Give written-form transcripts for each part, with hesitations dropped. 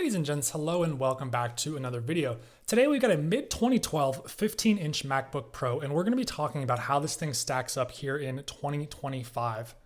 Ladies and gents, hello and welcome back to another video. Today we've got a mid-2012 15-inch MacBook Pro, and we're going to be talking about how this thing stacks up here in 2025.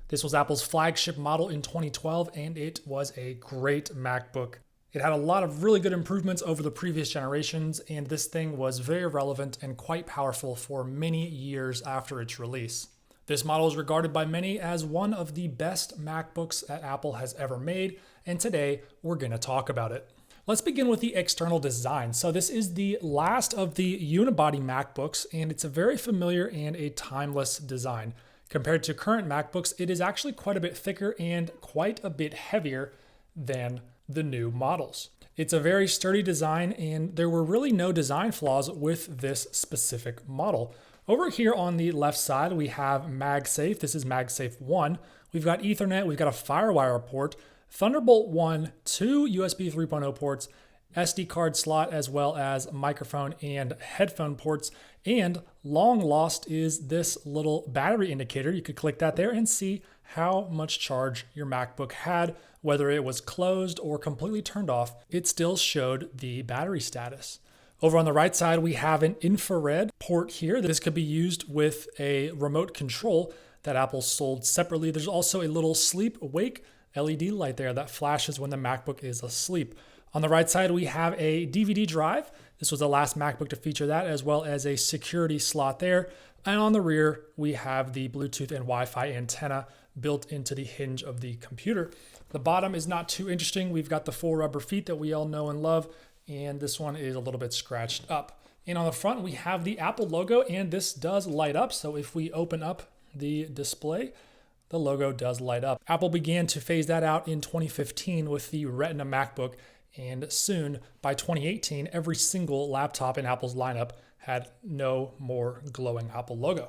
This was Apple's flagship model in 2012, and it was a great MacBook. It had a lot of really good improvements over the previous generations, and this thing was very relevant and quite powerful for many years after its release. This model is regarded by many as one of the best MacBooks that Apple has ever made, and today we're going to talk about it. Let's begin with the external design. So this is the last of the Unibody MacBooks, and it's a very familiar and a timeless design. Compared to current MacBooks, it is actually quite a bit thicker and quite a bit heavier than the new models. It's a very sturdy design, and there were really no design flaws with this specific model. Over here on the left side, we have MagSafe. This is MagSafe 1. We've got Ethernet, we've got a FireWire port, Thunderbolt 1, 2 USB 3.0 ports, SD card slot, as well as microphone and headphone ports. And long lost is this little battery indicator. You could click that there and see how much charge your MacBook had. Whether it was closed or completely turned off, it still showed the battery status. Over on the right side, we have an infrared port here. This could be used with a remote control that Apple sold separately. There's also a little sleep-wake LED light there that flashes when the MacBook is asleep. On the right side, we have a DVD drive. This was the last MacBook to feature that, as well as a security slot there. And on the rear, we have the Bluetooth and Wi-Fi antenna built into the hinge of the computer. The bottom is not too interesting. We've got the full rubber feet that we all know and love, and this one is a little bit scratched up. And on the front, we have the Apple logo, and this does light up. So if we open up the display, the logo does light up. Apple began to phase that out in 2015 with the Retina MacBook, and soon, by 2018, every single laptop in Apple's lineup had no more glowing Apple logo.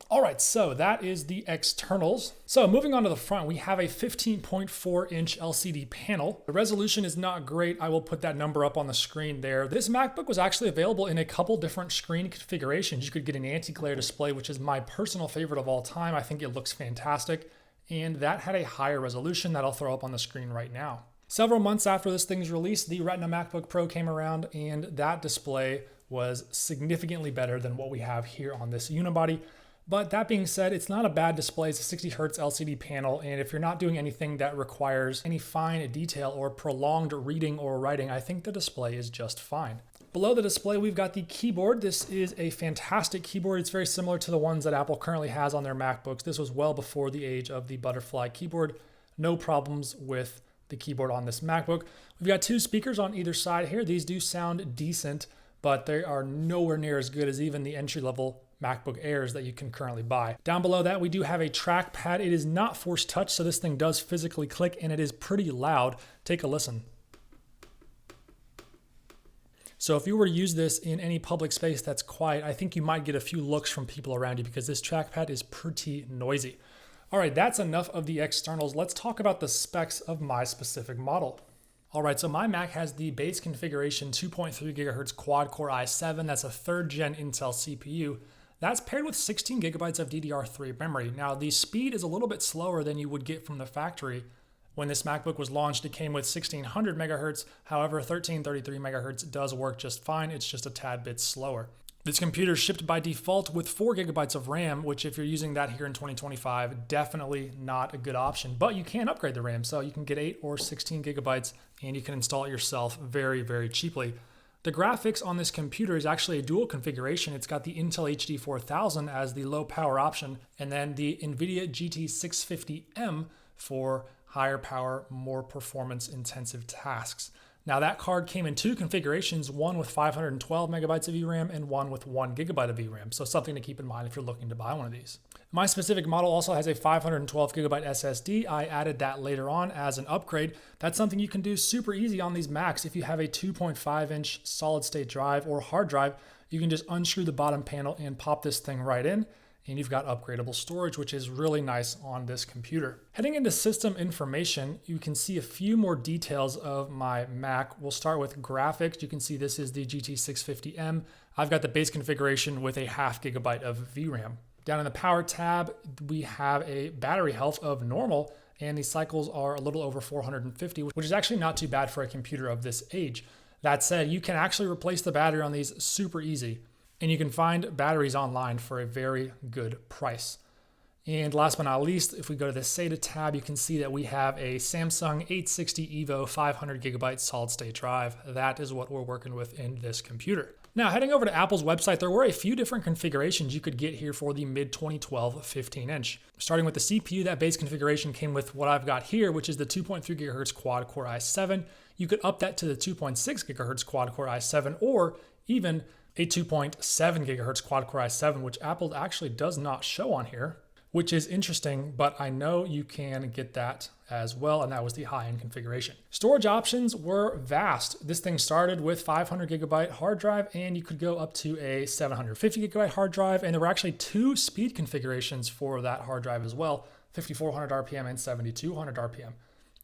All right, so that is the externals. So moving on to the front, we have a 15.4-inch LCD panel. The resolution is not great. I will put that number up on the screen there. This MacBook was actually available in a couple different screen configurations. You could get an anti-glare display, which is my personal favorite of all time. I think it looks fantastic. And that had a higher resolution that I'll throw up on the screen right now. Several months after this thing's release, the Retina MacBook Pro came around, and that display was significantly better than what we have here on this Unibody. But that being said, it's not a bad display. It's a 60 Hz LCD panel, and if you're not doing anything that requires any fine detail or prolonged reading or writing, I think the display is just fine. Below the display, we've got the keyboard. This is a fantastic keyboard. It's very similar to the ones that Apple currently has on their MacBooks. This was well before the age of the butterfly keyboard. No problems with the keyboard on this MacBook. We've got two speakers on either side here. These do sound decent, but they are nowhere near as good as even the entry-level MacBook Airs that you can currently buy. Down below that, we do have a trackpad. It is not force touch, so this thing does physically click, and it is pretty loud. Take a listen. So if you were to use this in any public space that's quiet, I think you might get a few looks from people around you because this trackpad is pretty noisy. All right, that's enough of the externals. Let's talk about the specs of my specific model. All right, so my Mac has the base configuration 2.3 gigahertz quad-core i7. That's a third-gen Intel CPU. That's paired with 16 gigabytes of DDR3 memory. Now, the speed is a little bit slower than you would get from the factory. When this MacBook was launched, it came with 1600 megahertz. However, 1333 megahertz does work just fine. It's just a tad bit slower. This computer is shipped by default with 4 gigabytes of RAM, which if you're using that here in 2025, definitely not a good option. But you can upgrade the RAM, so you can get 8 or 16 gigabytes, and you can install it yourself very, very cheaply. The graphics on this computer is actually a dual configuration. It's got the Intel HD 4000 as the low power option, and then the NVIDIA GT 650M for higher power, more performance intensive tasks. Now that card came in two configurations, one with 512 megabytes of VRAM and one with 1 gigabyte of VRAM. So something to keep in mind if you're looking to buy one of these. My specific model also has a 512 gigabyte SSD. I added that later on as an upgrade. That's something you can do super easy on these Macs. If you have a 2.5 inch solid state drive or hard drive, you can just unscrew the bottom panel and pop this thing right in, and you've got upgradable storage, which is really nice on this computer. Heading into system information, you can see a few more details of my Mac. We'll start with graphics. You can see this is the GT 650M. I've got the base configuration with a half gigabyte of VRAM. Down in the power tab, we have a battery health of normal and the cycles are a little over 450, which is actually not too bad for a computer of this age. That said, you can actually replace the battery on these super easy, and you can find batteries online for a very good price. And last but not least, if we go to the SATA tab, you can see that we have a Samsung 860 EVO 500 gigabyte solid state drive. That is what we're working with in this computer. Now, heading over to Apple's website, there were a few different configurations you could get here for the mid-2012 15-inch. Starting with the CPU, that base configuration came with what I've got here, which is the 2.3 GHz quad-core i7. You could up that to the 2.6 GHz quad-core i7, or even a 2.7 GHz quad-core i7, which Apple actually does not show on here, which is interesting, but I know you can get that as well, and that was the high-end configuration. Storage options were vast. This thing started with 500 gigabyte hard drive, and you could go up to a 750 gigabyte hard drive, and there were actually two speed configurations for that hard drive as well, 5400 RPM and 7200 RPM.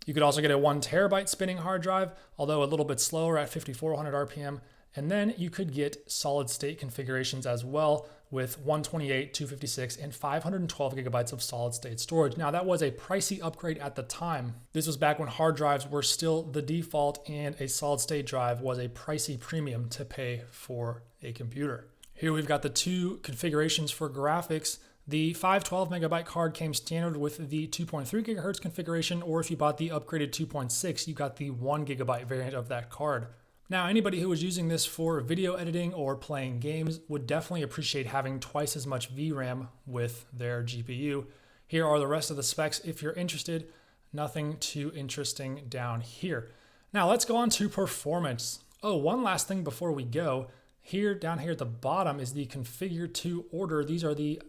You could also get a 1 terabyte spinning hard drive, although a little bit slower at 5400 RPM, and then you could get solid state configurations as well with 128, 256, and 512 gigabytes of solid state storage. Now that was a pricey upgrade at the time. This was back when hard drives were still the default and a solid state drive was a pricey premium to pay for a computer. Here we've got the two configurations for graphics. The 512 megabyte card came standard with the 2.3 gigahertz configuration, or if you bought the upgraded 2.6, you got the 1 gigabyte variant of that card. Now, anybody who was using this for video editing or playing games would definitely appreciate having twice as much VRAM with their GPU. Here are the rest of the specs if you're interested. Nothing too interesting down here. Now, let's go on to performance. Oh, one last thing before we go. Down here at the bottom is the configure to order. These are the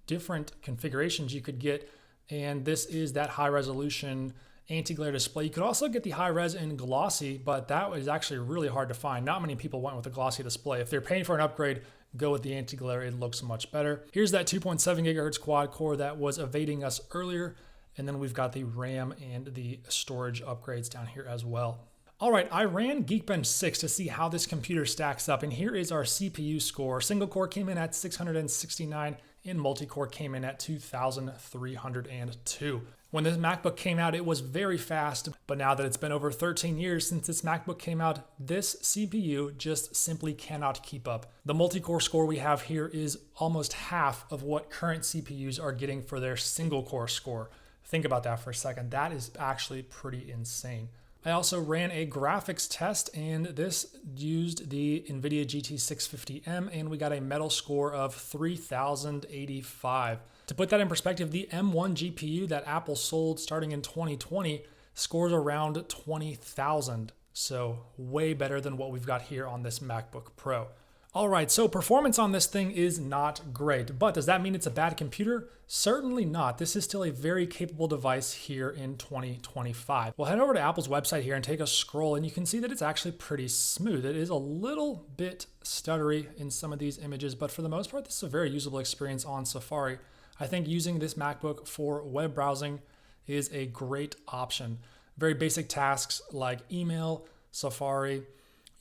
different configurations you could get, and this is that high resolution anti-glare display. You could also get the high res in glossy, but that was actually really hard to find. Not many people went with a glossy display. If they're paying for an upgrade, go with the anti-glare. It looks much better. Here's that 2.7 gigahertz quad core that was evading us earlier. And then we've got the RAM and the storage upgrades down here as well. All right, I ran Geekbench 6 to see how this computer stacks up, and here is our CPU score. Single core came in at 669, and multi-core came in at 2,302. When this MacBook came out, it was very fast, but now that it's been over 13 years since this MacBook came out, this CPU just simply cannot keep up. The multi-core score we have here is almost half of what current CPUs are getting for their single-core score. Think about that for a second. That is actually pretty insane. I also ran a graphics test, and this used the NVIDIA GT 650M, and we got a metal score of 3,085. To put that in perspective, the M1 GPU that Apple sold starting in 2020 scores around 20,000. So way better than what we've got here on this MacBook Pro. All right, so performance on this thing is not great, but does that mean it's a bad computer? Certainly not. This is still a very capable device here in 2025. We'll head over to Apple's website here and take a scroll, and you can see that it's actually pretty smooth. It is a little bit stuttery in some of these images, but for the most part, this is a very usable experience on Safari. I think using this MacBook for web browsing is a great option. Very basic tasks like email, Safari,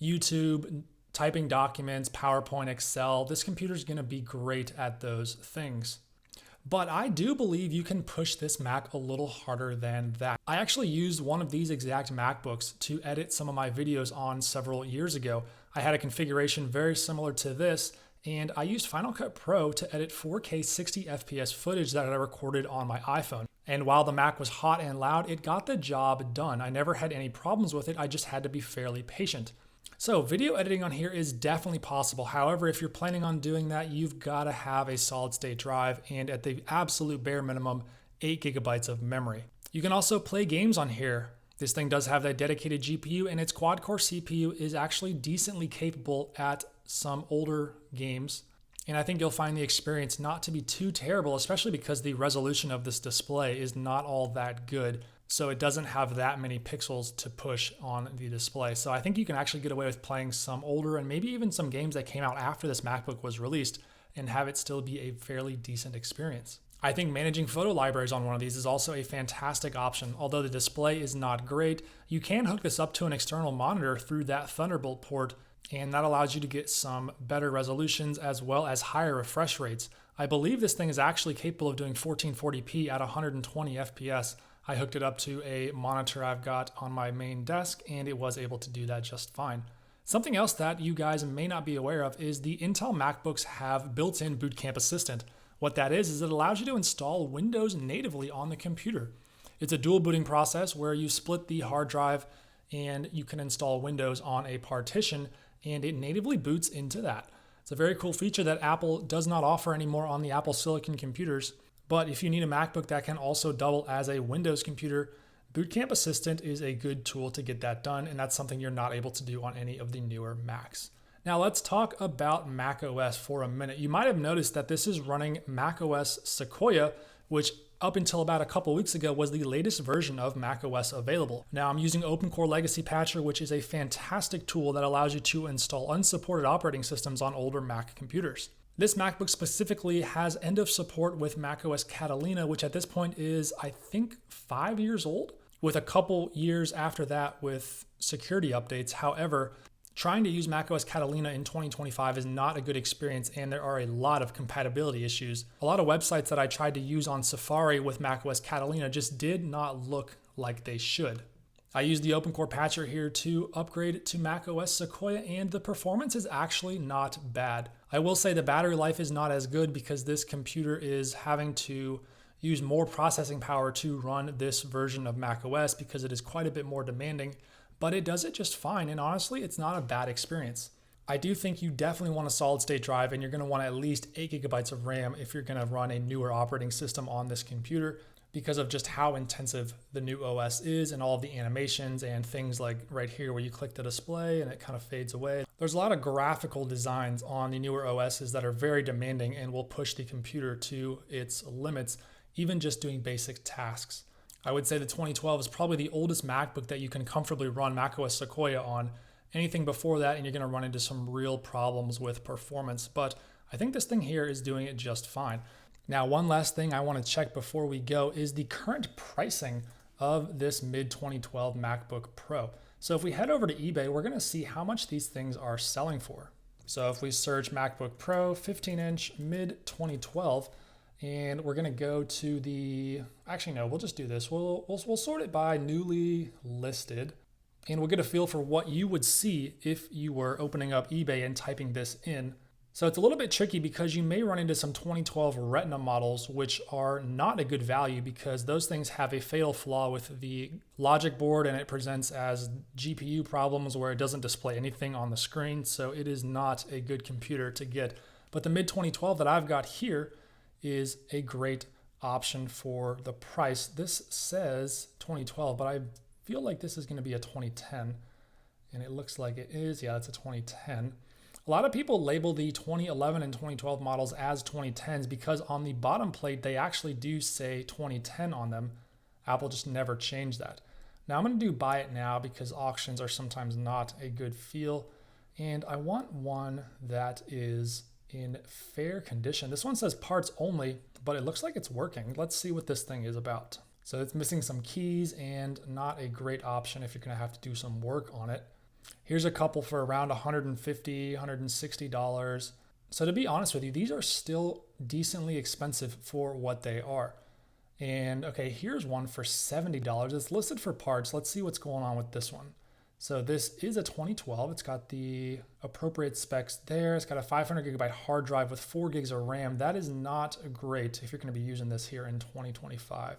YouTube, typing documents, PowerPoint, Excel. This computer is going to be great at those things. But I do believe you can push this Mac a little harder than that. I actually used one of these exact MacBooks to edit some of my videos on several years ago. I had a configuration very similar to this, and I used Final Cut Pro to edit 4K 60 FPS footage that I recorded on my iPhone. And while the Mac was hot and loud, it got the job done. I never had any problems with it. I just had to be fairly patient. So video editing on here is definitely possible. However, if you're planning on doing that, you've got to have a solid state drive and at the absolute bare minimum, 8 gigabytes of memory. You can also play games on here. This thing does have that dedicated GPU, and its quad-core CPU is actually decently capable at some older games. And I think you'll find the experience not to be too terrible, especially because the resolution of this display is not all that good. So it doesn't have that many pixels to push on the display. So I think you can actually get away with playing some older and maybe even some games that came out after this MacBook was released and have it still be a fairly decent experience. I think managing photo libraries on one of these is also a fantastic option. Although the display is not great, you can hook this up to an external monitor through that Thunderbolt port, and that allows you to get some better resolutions as well as higher refresh rates. I believe this thing is actually capable of doing 1440p at 120 FPS. I hooked it up to a monitor I've got on my main desk, and it was able to do that just fine. Something else that you guys may not be aware of is the Intel MacBooks have built-in Boot Camp Assistant. What that is it allows you to install Windows natively on the computer. It's a dual booting process where you split the hard drive and you can install Windows on a partition, and it natively boots into that. It's a very cool feature that Apple does not offer anymore on the Apple Silicon computers. But if you need a MacBook that can also double as a Windows computer, Boot Camp Assistant is a good tool to get that done, and that's something you're not able to do on any of the newer Macs. Now let's talk about macOS for a minute. You might have noticed that this is running macOS Sequoia, which up until about a couple weeks ago was the latest version of macOS available. Now I'm using OpenCore Legacy Patcher, which is a fantastic tool that allows you to install unsupported operating systems on older Mac computers. This MacBook specifically has end of support with macOS Catalina, which at this point is, I think, 5 years old, with a couple years after that with security updates. However, trying to use macOS Catalina in 2025 is not a good experience, and there are a lot of compatibility issues. A lot of websites that I tried to use on Safari with macOS Catalina just did not look like they should. I used the OpenCore Patcher here to upgrade to macOS Sequoia, and the performance is actually not bad. I will say the battery life is not as good because this computer is having to use more processing power to run this version of macOS because it is quite a bit more demanding, but it does it just fine, and honestly, it's not a bad experience. I do think you definitely want a solid state drive, and you're going to want at least 8 gigabytes of RAM if you're going to run a newer operating system on this computer, because of just how intensive the new OS is and all of the animations and things like right here where you click the display and it kind of fades away. There's a lot of graphical designs on the newer OSs that are very demanding and will push the computer to its limits, even just doing basic tasks. I would say the 2012 is probably the oldest MacBook that you can comfortably run macOS Sequoia on. Anything before that and you're gonna run into some real problems with performance, but I think this thing here is doing it just fine. Now, one last thing I want to check before we go is the current pricing of this mid-2012 MacBook Pro. So if we head over to eBay, we're going to see how much these things are selling for. So if we search MacBook Pro 15-inch mid-2012, and we're going to go to the, actually no, we'll just do this. We'll sort it by newly listed, and we'll get a feel for what you would see if you were opening up eBay and typing this in. So it's a little bit tricky because you may run into some 2012 Retina models, which are not a good value because those things have a fatal flaw with the logic board, and it presents as GPU problems where it doesn't display anything on the screen. So it is not a good computer to get. But the mid-2012 that I've got here is a great option for the price. This says 2012, but I feel like this is going to be a 2010, and it looks like it is. Yeah, it's a 2010. A lot of people label the 2011 and 2012 models as 2010s because on the bottom plate, they actually do say 2010 on them. Apple just never changed that. Now I'm going to do buy it now because auctions are sometimes not a good feel. And I want one that is in fair condition. This one says parts only, but it looks like it's working. Let's see what this thing is about. So it's missing some keys and not a great option if you're going to have to do some work on it. Here's a couple for around $150, $160. So to be honest with you, these are still decently expensive for what they are. And okay, here's one for $70. It's listed for parts. Let's see what's going on with this one. So this is a 2012. It's got the appropriate specs there. It's got a 500 gigabyte hard drive with 4 gigs of RAM. That is not great if you're going to be using this here in 2025.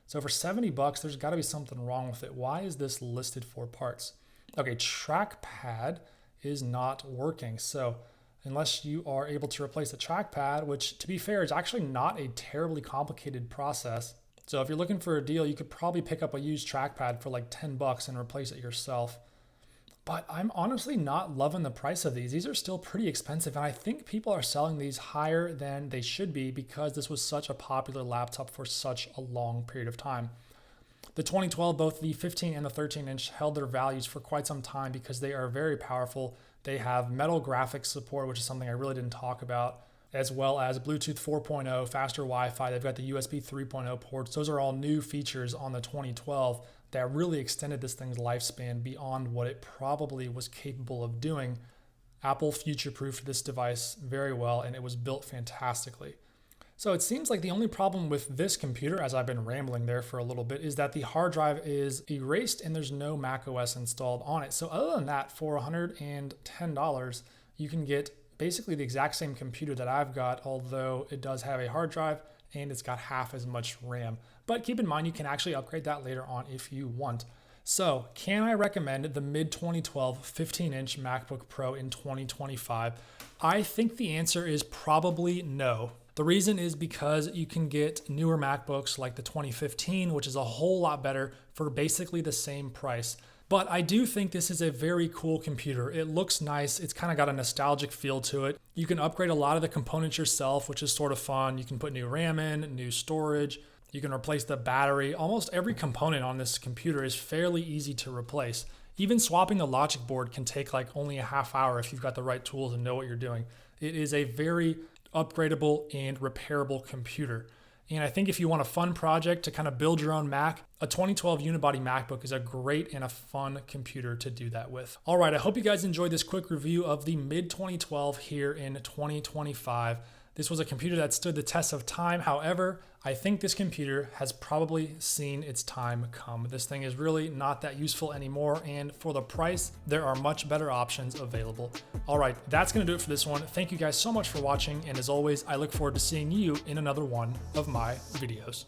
So for $70, there's got to be something wrong with it. Why is this listed for parts? Okay, trackpad is not working. So unless you are able to replace the trackpad, which to be fair is actually not a terribly complicated process. So if you're looking for a deal, you could probably pick up a used trackpad for like $10 and replace it yourself. But I'm honestly not loving the price of these. These are still pretty expensive, and I think people are selling these higher than they should be because this was such a popular laptop for such a long period of time. The 2012, both the 15 and the 13-inch held their values for quite some time because they are very powerful. They have metal graphics support, which is something I really didn't talk about, as well as Bluetooth 4.0, faster Wi-Fi. They've got the USB 3.0 ports. Those are all new features on the 2012 that really extended this thing's lifespan beyond what it probably was capable of doing. Apple future-proofed this device very well, and it was built fantastically. So it seems like the only problem with this computer, as I've been rambling there for a little bit, is that the hard drive is erased and there's no macOS installed on it. So other than that, for $110, you can get basically the exact same computer that I've got, although it does have a hard drive and it's got half as much RAM. But keep in mind, you can actually upgrade that later on if you want. So can I recommend the mid-2012 15-inch MacBook Pro in 2025? I think the answer is probably no. The reason is because you can get newer MacBooks like the 2015, which is a whole lot better for basically the same price. But I do think this is a very cool computer. It looks nice. It's kind of got a nostalgic feel to it. You can upgrade a lot of the components yourself, which is sort of fun. You can put new RAM in, new storage. You can replace the battery. Almost every component on this computer is fairly easy to replace. Even swapping the logic board can take like only a half hour if you've got the right tools and know what you're doing. It is a very upgradable and repairable computer. And I think if you want a fun project to kind of build your own Mac, a 2012 Unibody MacBook is a great and a fun computer to do that with. All right, I hope you guys enjoyed this quick review of the mid-2012 here in 2025. This was a computer that stood the test of time. However, I think this computer has probably seen its time come. This thing is really not that useful anymore, and for the price, there are much better options available. All right, that's gonna do it for this one. Thank you guys so much for watching, and as always, I look forward to seeing you in another one of my videos.